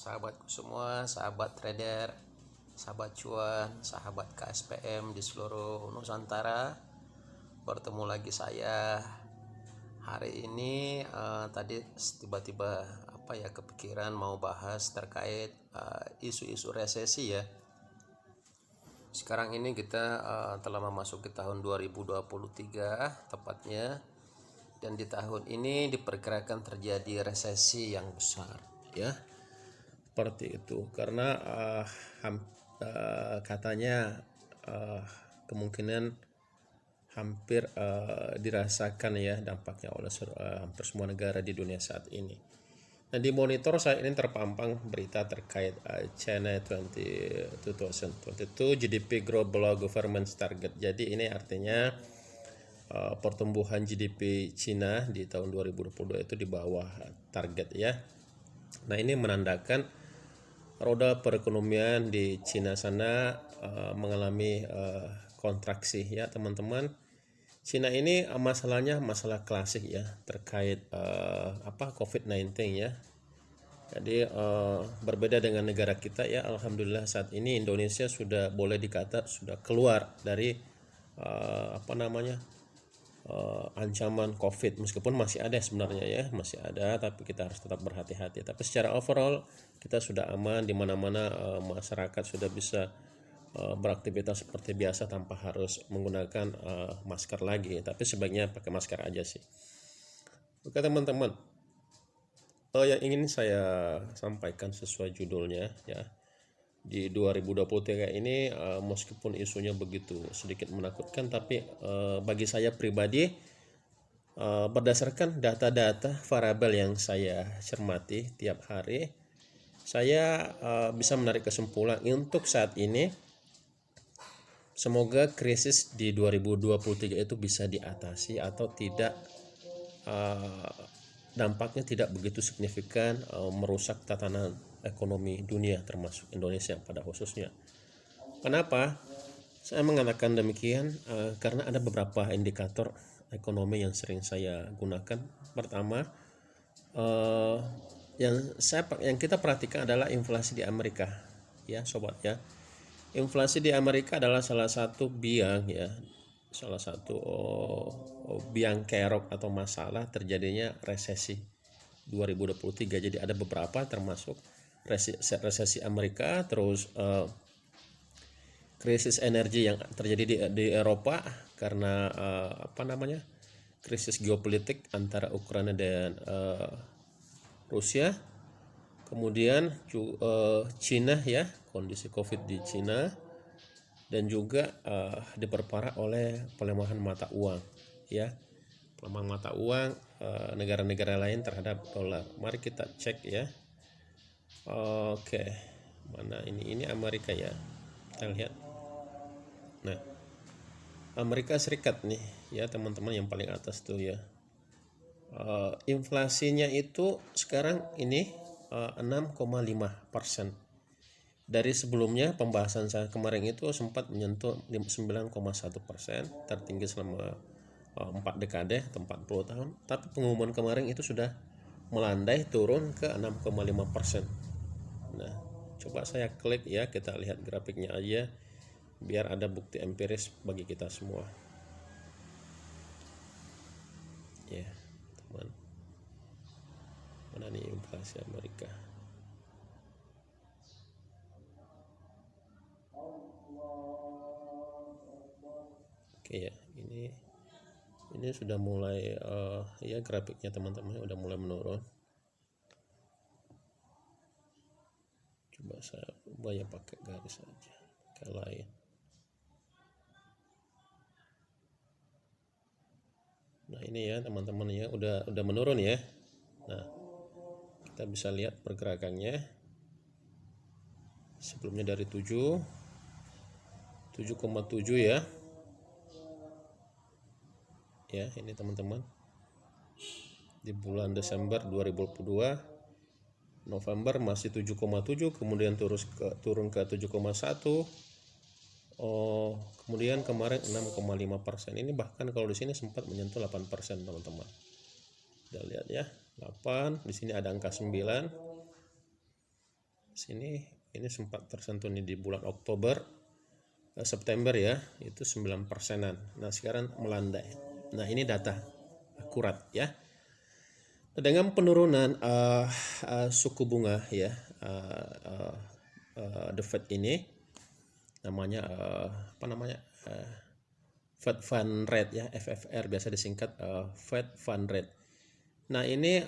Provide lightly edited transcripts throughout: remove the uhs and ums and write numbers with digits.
sahabatku semua, sahabat trader, sahabat cuan, sahabat KSPM di seluruh Nusantara. Bertemu lagi saya hari ini. Tadi tiba-tiba kepikiran mau bahas terkait isu-isu resesi ya. Sekarang ini kita telah memasuki tahun 2023 tepatnya, dan di tahun ini diperkirakan terjadi resesi yang besar ya, seperti itu karena katanya kemungkinan hampir dirasakan ya dampaknya oleh hampir semua negara di dunia saat ini. Nah, di monitor saya ini terpampang berita terkait China 2022 GDP Global Government Target. Jadi ini artinya pertumbuhan GDP Cina di tahun 2022 itu di bawah target ya. Nah, ini menandakan roda perekonomian di Cina sana mengalami kontraksi ya teman-teman. Cina ini masalahnya masalah klasik ya terkait COVID-19 ya. Jadi berbeda dengan negara kita ya, alhamdulillah saat ini Indonesia sudah boleh dikata sudah keluar dari ancaman COVID, meskipun masih ada sebenarnya ya, masih ada, tapi kita harus tetap berhati-hati. Tapi secara overall kita sudah aman, di mana-mana masyarakat sudah bisa beraktivitas seperti biasa tanpa harus menggunakan masker lagi. Tapi sebaiknya pakai masker aja sih. Oke teman-teman, yang ingin saya sampaikan sesuai judulnya ya, di 2023 ini meskipun isunya begitu sedikit menakutkan, tapi bagi saya pribadi berdasarkan data-data variabel yang saya cermati tiap hari, saya bisa menarik kesimpulan untuk saat ini semoga krisis di 2023 itu bisa diatasi atau tidak, dampaknya tidak begitu signifikan merusak tatanan ekonomi dunia termasuk Indonesia pada khususnya. Kenapa saya mengatakan demikian? Karena ada beberapa indikator ekonomi yang sering saya gunakan. Pertama, yang kita perhatikan adalah inflasi di Amerika ya sobat ya. Inflasi di Amerika adalah salah satu biang kerok atau masalah terjadinya resesi 2023. Jadi ada beberapa termasuk resesi Amerika, terus krisis energi yang terjadi di Eropa karena krisis geopolitik antara Ukraina dan Rusia. Kemudian Cina ya, kondisi COVID di Cina, dan juga diperparah oleh pelemahan mata uang ya, pelemahan mata uang negara-negara lain terhadap dolar. Mari kita cek ya. Oke, mana ini Amerika ya, kita lihat. Nah, Amerika Serikat nih ya teman-teman, yang paling atas tuh ya, inflasinya itu sekarang ini 6,5%. Dari sebelumnya pembahasan saya kemarin itu sempat menyentuh 9,1%, tertinggi selama 4 dekade atau 40 tahun. Tapi pengumuman kemarin itu sudah melandai turun ke 6,5%. Nah, coba saya klik ya, kita lihat grafiknya aja biar ada bukti empiris bagi kita semua. Ya, teman. Mana nih inflasi Amerika? Oke ya, ini sudah mulai ya grafiknya teman-teman udah mulai menurun. Coba saya ubah ya pakai garis aja, pakai lain. Nah, ini ya teman-teman ya udah menurun ya. Nah, kita bisa lihat pergerakannya. Sebelumnya dari 7,7 ya. Ya, ini teman-teman. Di bulan Desember 2022, November masih 7,7, kemudian turun ke 7,1. Kemudian kemarin 6,5%. Ini bahkan kalau di sini sempat menyentuh 8% teman-teman. Kita lihat ya, 8. Di sini ada angka 9. sini ini sempat tersentuh nih di bulan Oktober, September ya, itu 9%-an. Nah sekarang melandai. Nah ini data akurat ya. Dengan penurunan suku bunga ya, the Fed ini namanya apa namanya, Fed Fund Rate ya, FFR biasa disingkat Fed Fund Rate. Nah ini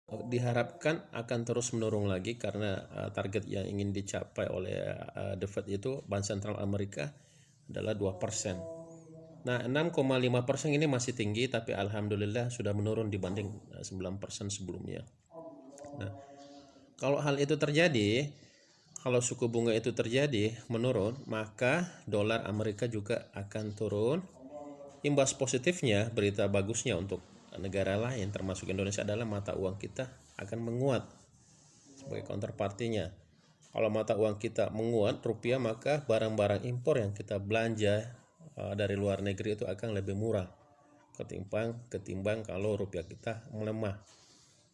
diharapkan akan terus menurun lagi karena target yang ingin dicapai oleh the Fed itu Bank Sentral Amerika adalah 2%. Nah 6,5% ini masih tinggi, tapi alhamdulillah sudah menurun dibanding 9% sebelumnya. Nah kalau hal itu terjadi, kalau suku bunga itu terjadi menurun, maka dolar Amerika juga akan turun. Imbas positifnya, berita bagusnya untuk negara lain termasuk Indonesia adalah mata uang kita akan menguat sebagai counterpartinya. Kalau mata uang kita menguat rupiah, maka barang-barang impor yang kita belanja dari luar negeri itu akan lebih murah ketimbang kalau rupiah kita melemah.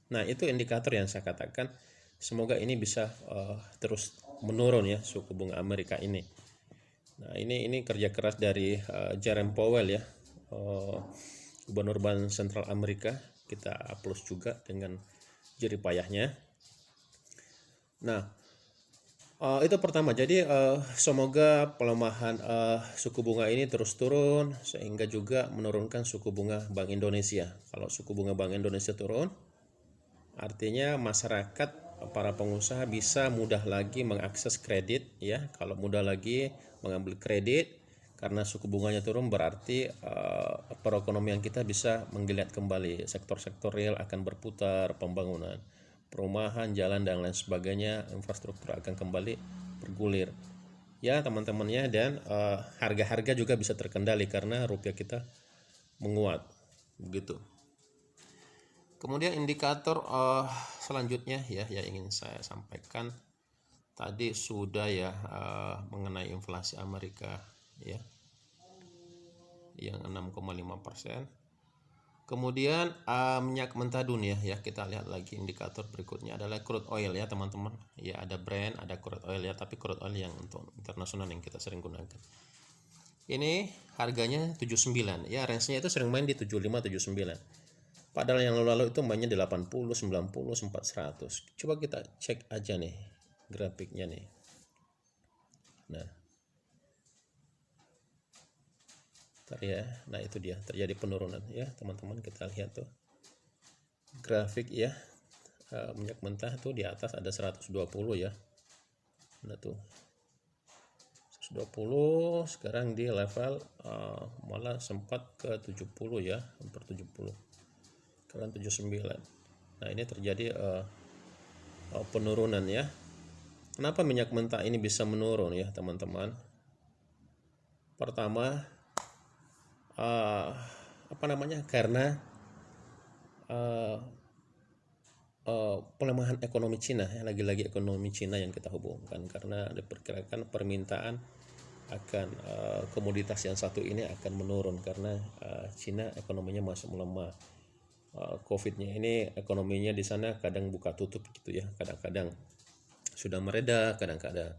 Nah itu indikator yang saya katakan, semoga ini bisa terus menurun ya suku bunga Amerika ini. Nah ini kerja keras dari Jerome Powell ya, Gubernur Bank Sentral Amerika. Kita aplaus juga dengan jerih payahnya. Nah itu pertama. Jadi semoga pelemahan suku bunga ini terus turun sehingga juga menurunkan suku bunga Bank Indonesia. Kalau suku bunga Bank Indonesia turun, artinya masyarakat, para pengusaha bisa mudah lagi mengakses kredit ya. Kalau mudah lagi mengambil kredit karena suku bunganya turun, berarti perekonomian kita bisa menggeliat kembali. Sektor-sektor real akan berputar, pembangunan perumahan, jalan dan lain sebagainya, infrastruktur akan kembali bergulir ya teman-temannya. Dan harga-harga juga bisa terkendali karena rupiah kita menguat begitu. Kemudian indikator selanjutnya ya yang ingin saya sampaikan tadi sudah ya, mengenai inflasi Amerika ya yang 6,5%. Kemudian minyak mentah dunia ya, kita lihat lagi indikator berikutnya adalah crude oil ya teman-teman. Ya ada Brent, ada crude oil ya, tapi crude oil yang untuk internasional yang kita sering gunakan. Ini harganya 79 ya, range-nya itu sering main di 75 79. Padahal yang lalu itu mainnya di 80, 90, 100. Coba kita cek aja nih grafiknya nih. Nah ya, nah itu dia terjadi penurunan ya teman-teman. Kita lihat tuh grafik ya, minyak mentah tuh di atas ada 120 ya. Nah tuh 120, sekarang di level malah sempat ke 70 ya, hampir 70, sekarang 79. Nah ini terjadi penurunan ya. Kenapa minyak mentah ini bisa menurun ya teman-teman? Pertama karena pelemahan ekonomi Cina ya, lagi-lagi ekonomi Cina yang kita hubungkan, karena diperkirakan permintaan akan komoditas yang satu ini akan menurun karena Cina ekonominya masih melemah. COVID-nya ini ekonominya di sana kadang buka tutup gitu ya, kadang-kadang sudah mereda, kadang-kadang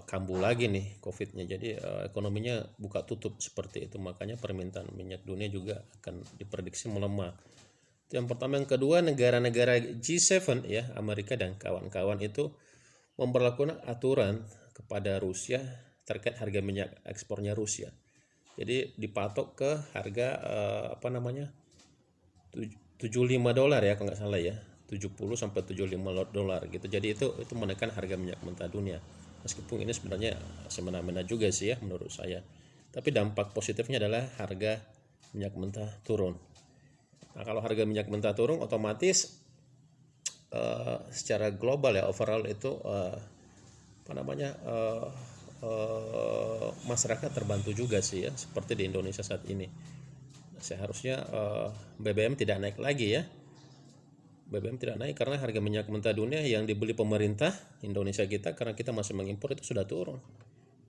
kambuh lagi nih COVID-nya. Jadi ekonominya buka tutup seperti itu, makanya permintaan minyak dunia juga akan diprediksi melemah. Itu yang pertama. Yang kedua, negara-negara G7 ya, Amerika dan kawan-kawan itu memberlakukan aturan kepada Rusia terkait harga minyak ekspornya Rusia. Jadi dipatok ke harga $75 ya kalau nggak salah ya, 70 sampai $75 gitu. Jadi itu menekan harga minyak mentah dunia. Meskipun ini sebenarnya semena-mena juga sih ya menurut saya. Tapi dampak positifnya adalah harga minyak mentah turun. Nah, kalau harga minyak mentah turun, otomatis secara global ya, overall itu masyarakat terbantu juga sih ya, seperti di Indonesia saat ini. Seharusnya BBM tidak naik lagi ya. BBM tidak naik karena harga minyak mentah dunia yang dibeli pemerintah Indonesia kita, karena kita masih mengimpor, itu sudah turun.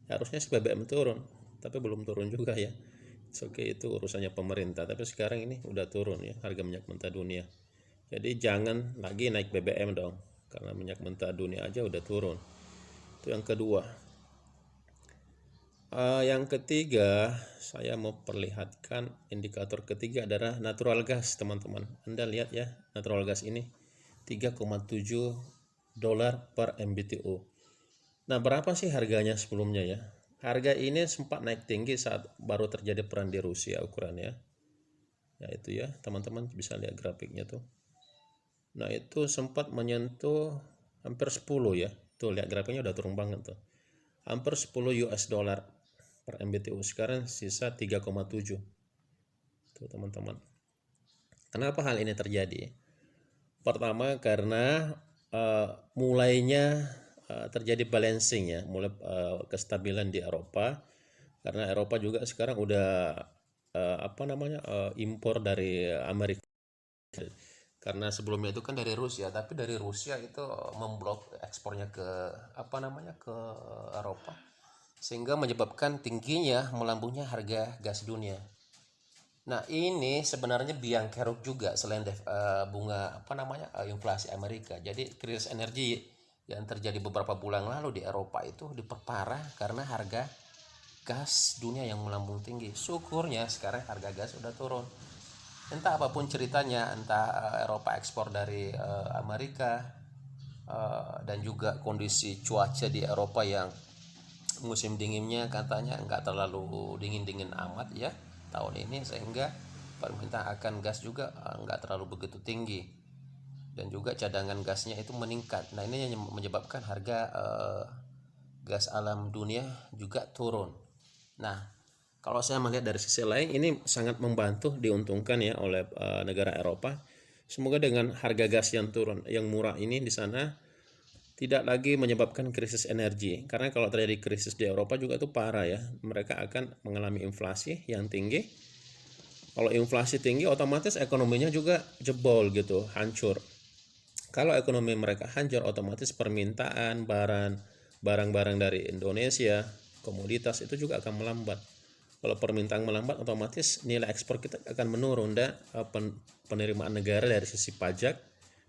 Harusnya BBM turun, tapi belum turun juga ya. Oke, itu urusannya pemerintah. Tapi sekarang ini udah turun ya harga minyak mentah dunia. Jadi jangan lagi naik BBM dong. karena minyak mentah dunia aja udah turun. Itu yang kedua. Yang ketiga, saya mau perlihatkan indikator ketiga adalah natural gas, teman-teman. Anda lihat ya, natural gas ini 3,7 dolar per MBTU. Nah, berapa sih harganya sebelumnya ya? Harga ini sempat naik tinggi saat baru terjadi perang di Rusia Ukraina ya. Ya itu ya, teman-teman bisa lihat grafiknya tuh. Nah, itu sempat menyentuh hampir 10 ya. Tuh lihat grafiknya udah turun banget tuh. Hampir 10 US dollar per MBTU, sekarang sisa 3,7. Tuh teman-teman. Kenapa hal ini terjadi? Pertama karena mulainya terjadi balancing ya, mulai kestabilan di Eropa, karena Eropa juga sekarang udah impor dari Amerika, karena sebelumnya itu kan dari Rusia, tapi dari Rusia itu memblok ekspornya ke ke Eropa, sehingga menyebabkan tingginya melambungnya harga gas dunia. Nah, ini sebenarnya biang kerok juga selain bunga inflasi Amerika. Jadi krisis energi yang terjadi beberapa bulan lalu di Eropa itu diperparah karena harga gas dunia yang melambung tinggi. Syukurnya sekarang harga gas udah turun. Entah apapun ceritanya, entah Eropa ekspor dari Amerika, dan juga kondisi cuaca di Eropa yang musim dinginnya katanya nggak terlalu dingin-dingin amat ya tahun ini, sehingga permintaan akan gas juga nggak terlalu begitu tinggi, dan juga cadangan gasnya itu meningkat. Nah, ini yang menyebabkan harga gas alam dunia juga turun. Nah, kalau saya melihat dari sisi lain, ini sangat membantu, diuntungkan ya oleh negara Eropa. Semoga dengan harga gas yang turun, yang murah ini di sana tidak lagi menyebabkan krisis energi. Karena kalau terjadi krisis di Eropa juga itu parah ya. Mereka akan mengalami inflasi yang tinggi. Kalau inflasi tinggi, otomatis ekonominya juga jebol gitu, hancur. Kalau ekonomi mereka hancur, otomatis permintaan barang-barang dari Indonesia, komoditas itu juga akan melambat. Kalau permintaan melambat, otomatis nilai ekspor kita akan menurun, dan penerimaan negara dari sisi pajak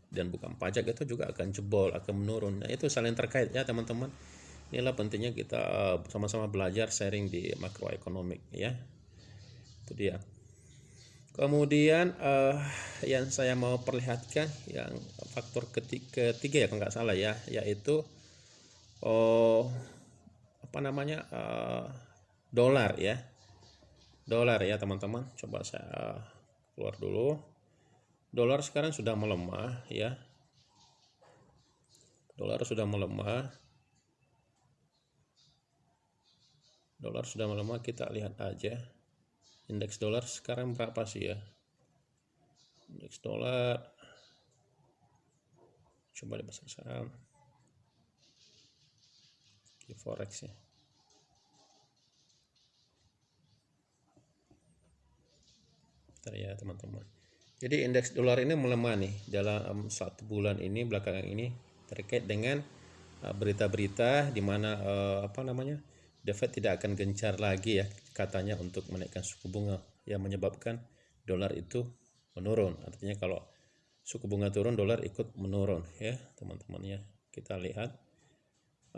dan bukan pajak itu juga akan jebol, akan menurun. Nah, itu saling terkait ya teman-teman. Inilah pentingnya kita sama-sama belajar, sharing di makroekonomik ya. Itu dia. Kemudian yang saya mau perlihatkan yang faktor ketiga ya kalau nggak salah ya, yaitu dolar ya. Dolar ya teman-teman. Coba saya keluar dulu. Dolar sekarang sudah melemah ya. Dolar sudah melemah. Kita lihat aja. Indeks dolar sekarang berapa sih ya? Indeks dolar, coba di pasar saham, di forex ya. Bentar ya teman-teman. Jadi indeks dolar ini melemah nih dalam 1 bulan ini belakangan ini, terkait dengan berita-berita di mana The Fed tidak akan gencar lagi ya katanya untuk menaikkan suku bunga, yang menyebabkan dolar itu menurun. Artinya kalau suku bunga turun, dolar ikut menurun ya teman-teman ya. Kita lihat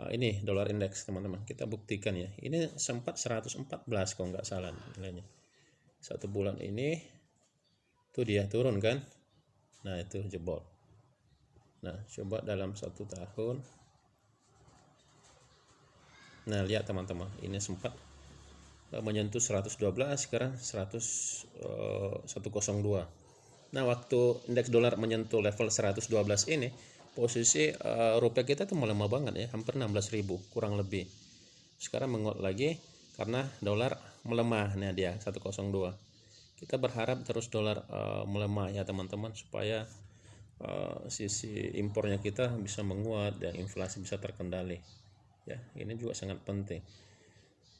ini dolar indeks teman-teman, kita buktikan ya. Ini sempat 114 kalau nggak salah nilainya. 1 bulan ini tuh dia turun kan. Nah, itu jebol. Nah, coba dalam 1 tahun. Nah, lihat teman-teman, ini sempat menyentuh 112, sekarang 102. Nah, waktu indeks dolar menyentuh level 112 ini, posisi rupiah kita tuh melemah banget ya, hampir 16.000 kurang lebih. Sekarang menguat lagi karena dolar melemah. Nah, dia 102. Kita berharap terus dolar melemah ya teman-teman, supaya sisi impornya kita bisa menguat dan inflasi bisa terkendali. Ya, ini juga sangat penting.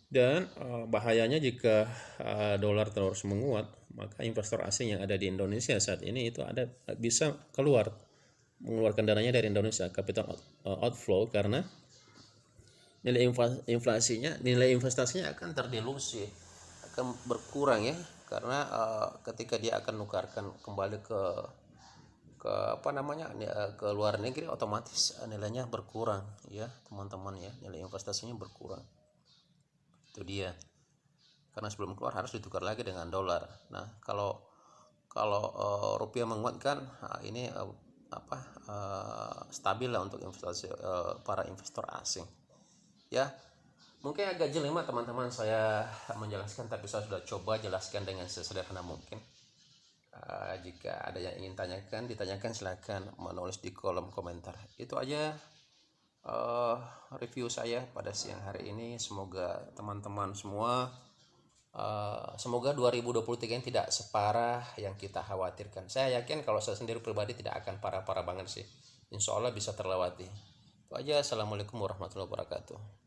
Dan bahayanya jika dolar terus menguat, maka investor asing yang ada di Indonesia saat ini itu bisa mengeluarkan dananya dari Indonesia, capital outflow, karena nilai investasinya akan terdilusi, akan berkurang ya, karena ketika dia akan nukarkan kembali ke ke luar negeri, otomatis nilainya berkurang ya teman-teman ya, nilai investasinya berkurang. Itu dia, karena sebelum keluar harus ditukar lagi dengan dolar. Nah kalau rupiah menguatkan, ini stabil lah untuk investasi para investor asing ya. Mungkin agak jelimet teman-teman saya menjelaskan, tapi saya sudah coba jelaskan dengan sesederhana mungkin. Jika ada yang ingin ditanyakan silakan menulis di kolom komentar. Itu aja review saya pada siang hari ini. Semoga teman-teman semua, semoga 2023 ini tidak separah yang kita khawatirkan. Saya yakin kalau saya sendiri pribadi tidak akan parah-parah banget sih. Insya Allah bisa terlewati. Itu aja. Assalamualaikum warahmatullahi wabarakatuh.